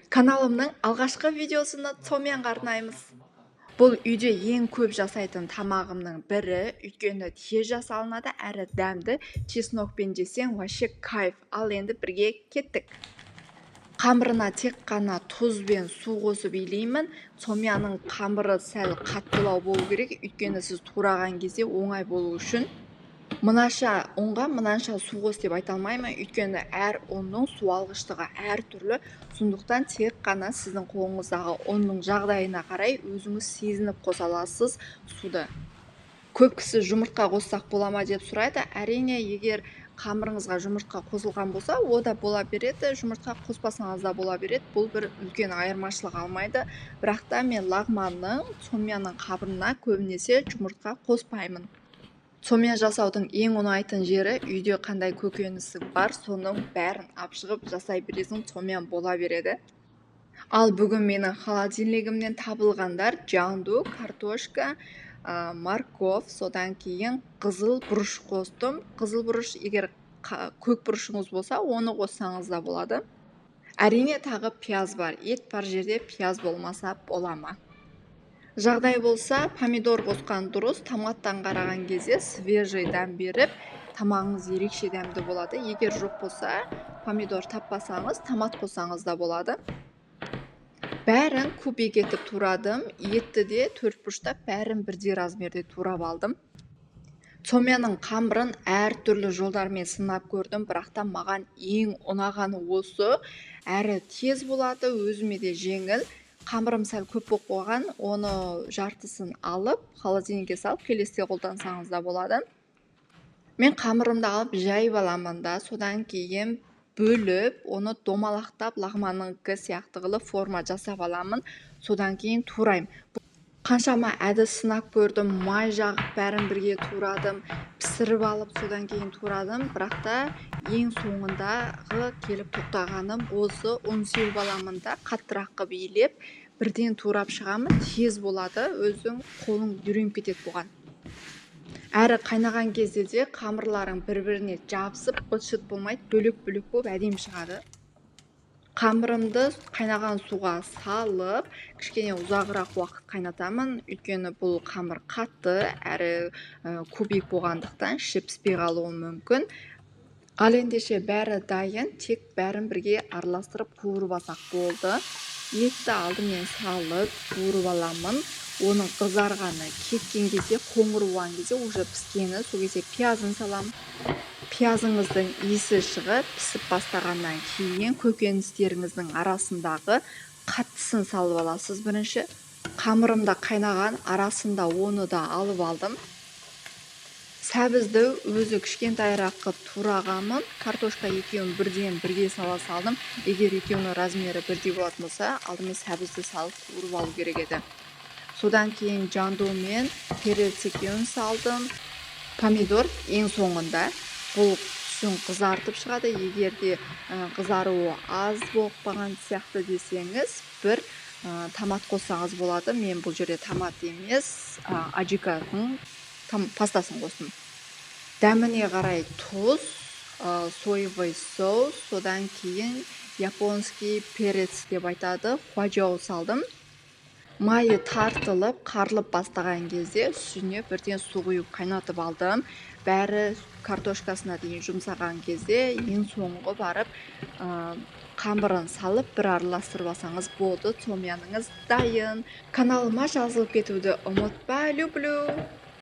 Каналымның алғашқы видеосыны цомянға арнаймыз. Бұл үйде ең көп жасайтын тамағымның бірі, өйткені тез жасалынады әрі дәмді. Чеснокпен жесең вообще кайф. Ал енді бірге кеттік. Қамырына тек қана тұз бен су қосып илеймін. Цомяның қамыры сәл қаттылау болу керек, өйткені сіз тураған кезде оңай болу үшін. Мынаша ұнға мынанша су қос деп айта алмаймын, өйткені әр ұнның су алғыштығы әр түрлі. Сондықтан тек қана сіздің қолыңыздағы ұнның жағдайына қарай өзіңіз сезініп қоса аласыз суды. Көп кісі жұмыртқа қоссақ бола ма деп сұрайды. Әрине, егер қамырыңызға жұмыртқа қосылған болса, о да бола береді, жұмыртқа қоспасаңыз да бола береді. Бұл бір үлкен айырмашылық алмайды. Бірақ та мен лагманның, цомяның қамырына көбінесе жұмыртқа қоспаймын. Цомя жасаудың ең ұнайтын жері үйде қандай көкөнісің бар, соның бәрін апшығып жасай бересің, цомян бола береді. Ал бүгін менің холодильнигімнен табылғандар жанду, картошка, морков, содан кейін қызыл бұрыш қостым. Қызыл бұрыш, егер көк бұрышыңыз болса, оны қоссаңыз да болады. Әрине тағы пияз бар. Ет бар жерде пияз болмаса бола ма? Жағдай болса, помидор қосқан дұрыс, томаттан қараған кезде свежий дәм беріп, тамағыңыз ерекше дәмді болады. Егер жоқ болса, помидор таппасаңыз, томат қоссаңыз да болады. Бәрін кубик етіп турадым, етті де 4 бұрыштап бәрін бірдей размерде турап алдым. Цомяның қамырын әр түрлі жолдармен сынап көрдім, бірақ та маған ең ұнағаны осы. Әрі тез болады, өзіме де жеңіл. Қамырым сәл көп болып қойған, оны жартысын алып, холодильникке салып, келесіде қолдансаңыз да болады. Мен қамырымды алып жайып аламын да, содан кейін бөліп, оны домалақтап, лагманыңкі сияқты қылып форма жасап аламын, содан кейін турайым. Қаншама әдіс сынап көрдім, май жағып бәрін бірге турадым, пісіріп алып, содан кейін турадым, бірақ та ең соңындағы келіп тоқтағаным осы. Ұн сеуіп аламын да, қаттырақ қылып илеп, бірден турап шығамын, тез болады, өзің қолың үйреніп кетеді бұған. Әрі қайнаған кезде де қамырларың бір-біріне жабысып, быт-шыт болмайды, бөлек-бөлек болып әдемі шығады. Қамырымды қайнаған суға салып, кішкене ұзағырақ уақыт қайнатамын, өйткені бұл қамыр қатты, әрі кубик болғандықтан іші піспей қалуы мүмкін. Ал ендеше бәрі дайын, тек бәрін бірге араластырып қуырып алсақ болды. Етті алдымен салып, қуырып аламын. Оның қызарғаны кеткен кезде, қоңырауған кезде уже піскені, сол кезде пиязын салам. Пиязыңыздың иісі шығып, пісіп бастағаннан кейін көкөністеріңіздің арасындағы қаттысын салып аласыз бірінші. Қамырымда қайнаған, арасында оны да алып алдым. Сәбізді өзі кішкентайырақ қылып турағанмын. Картошка екеуін бірден бірге сала салдым. Егер екеуінің размері бірдей болатын болса, алдымен сәбізді салып қуырып алу керек еді. Содан кейін жанду мен перец екеуін салдым. Помидор ең соңында. Бұл түсін қызартып шығады. Егер де қызаруы аз болып қалған сияқты десеңіз, бір томат қоссаңыз болады. Мен бұл жерде томат емес, аджиканың пастасын қостым. Дәміне қарай тұз, соевый соус, содан кейін японский перец деп айтады, хуажоу салдым. Майы тартылып, қарылып бастаған кезде үстіне бірден су құйып қайнатып алдым. Бәрі картошкасына дейін жұмсаған кезде ең соңғы барып қамырын салып бір араластырып алсаңыз болды. Цомяныңыз дайын. Каналыма жазылып кетуді ұмытпа. Люблю!